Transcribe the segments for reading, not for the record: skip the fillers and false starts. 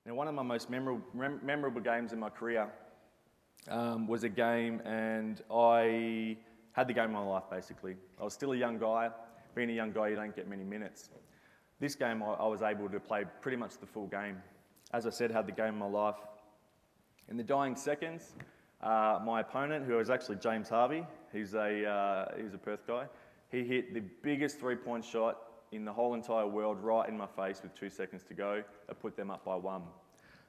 Now, one of my most memorable games in my career was a game, and I had the game of my life, basically. I was still a young guy. Being a young guy, you don't get many minutes. This game, I was able to play pretty much the full game. As I said, had the game of my life. In the dying seconds, my opponent, who was actually James Harvey, he's a Perth guy, he hit the biggest three-point shot in the whole entire world right in my face with 2 seconds to go. I put them up by 1.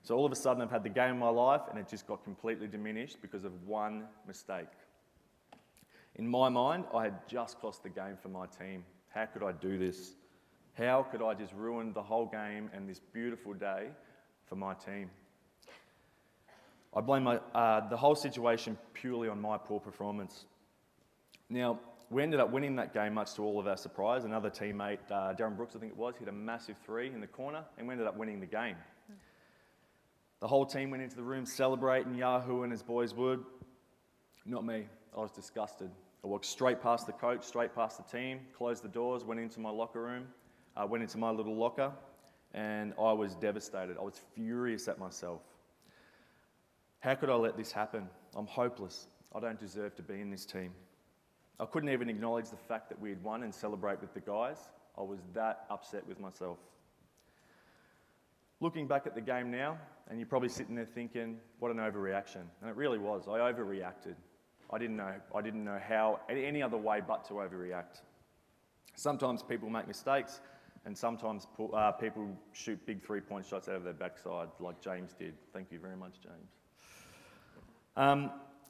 So all of a sudden I've had the game of my life and it just got completely diminished because of one mistake. In my mind, I had just cost the game for my team. How could I do this? How could I just ruin the whole game and this beautiful day for my team? I blame the whole situation purely on my poor performance. Now, we ended up winning that game, much to all of our surprise. Another teammate, Darren Brooks, I think it was, hit a massive 3 in the corner, and we ended up winning the game. The whole team went into the room celebrating, yahooing as boys would. Not me. I was disgusted. I walked straight past the coach, straight past the team, closed the doors, went into my locker room, went into my little locker, and I was devastated. I was furious at myself. How could I let this happen? I'm hopeless. I don't deserve to be in this team. I couldn't even acknowledge the fact that we had won and celebrate with the guys. I was that upset with myself. Looking back at the game now, and you're probably sitting there thinking, what an overreaction. And it really was. I overreacted. I didn't know how, any other way but to overreact. Sometimes people make mistakes, and sometimes people shoot big three-point shots out of their backside, like James did. Thank you very much, James.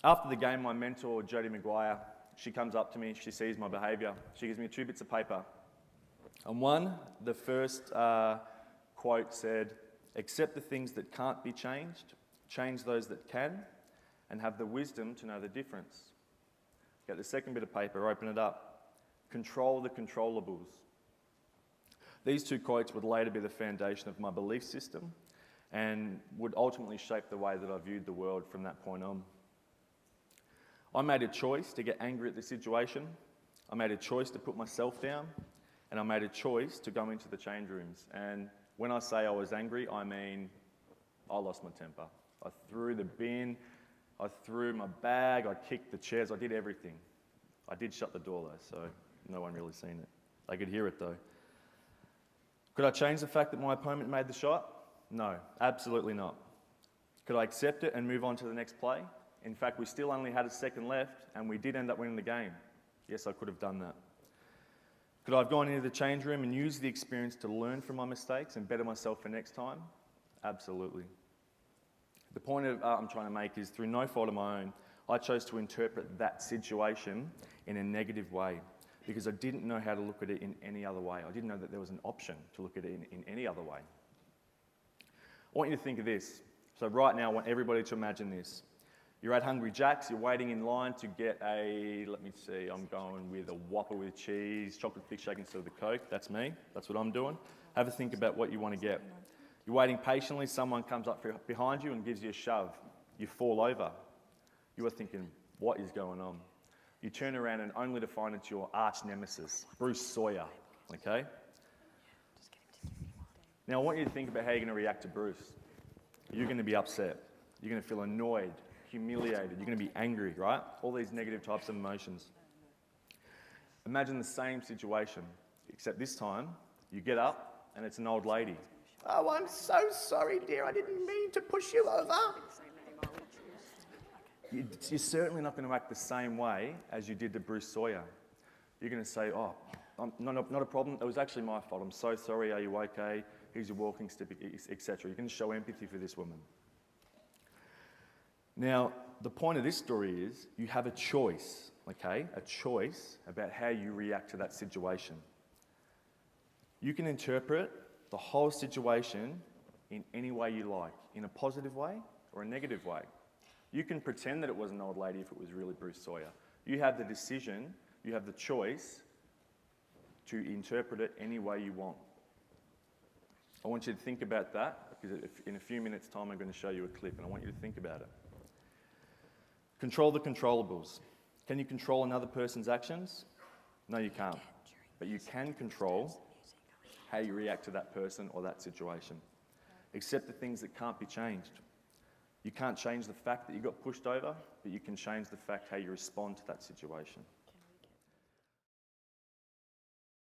After the game, my mentor, Jodie Maguire, she comes up to me, she sees my behaviour, she gives me 2 bits of paper. On one, the first quote said, "Accept the things that can't be changed, change those that can, and have the wisdom to know the difference." Get the second bit of paper, open it up. "Control the controllables." These 2 quotes would later be the foundation of my belief system and would ultimately shape the way that I viewed the world from that point on. I made a choice to get angry at the situation. I made a choice to put myself down, and I made a choice to go into the change rooms. And when I say I was angry, I mean I lost my temper. I threw the bin, I threw my bag, I kicked the chairs, I did everything. I did shut the door though, so no one really seen it. They could hear it though. Could I change the fact that my opponent made the shot? No, absolutely not. Could I accept it and move on to the next play? In fact, we still only had a second left and we did end up winning the game. Yes, I could have done that. Could I have gone into the change room and used the experience to learn from my mistakes and better myself for next time? Absolutely. The point I'm trying to make is, through no fault of my own, I chose to interpret that situation in a negative way because I didn't know how to look at it in any other way. I didn't know that there was an option to look at it in any other way. I want you to think of this. So right now, I want everybody to imagine this. You're at Hungry Jack's, you're waiting in line to get I'm going with a Whopper with cheese, chocolate thick shake instead of the Coke. That's me, that's what I'm doing. Have a think about what you want to get. You're waiting patiently, someone comes up behind you and gives you a shove. You fall over. You are thinking, what is going on? You turn around and only to find it's your arch nemesis, Bruce Sawyer, okay? Now I want you to think about how you're going to react to Bruce. You're going to be upset. You're going to feel annoyed, humiliated. You're going to be angry, right? All these negative types of emotions. Imagine the same situation, except this time you get up and it's an old lady. "Oh, I'm so sorry, dear. I didn't mean to push you over." You're certainly not going to act the same way as you did to Bruce Sawyer. You're going to say, "Oh, not a problem. It was actually my fault. I'm so sorry. Are you okay? Here's your walking stick," etc. You're going to show empathy for this woman. Now, the point of this story is you have a choice, okay? A choice about how you react to that situation. You can interpret the whole situation in any way you like, in a positive way or a negative way. You can pretend that it was an old lady if it was really Bruce Sawyer. You have the decision, you have the choice to interpret it any way you want. I want you to think about that, because in a few minutes' time I'm going to show you a clip and I want you to think about it. Control the controllables. Can you control another person's actions? No, you can't. But you can control how you react to that person or that situation. Accept the things that can't be changed. You can't change the fact that you got pushed over, but you can change the fact how you respond to that situation.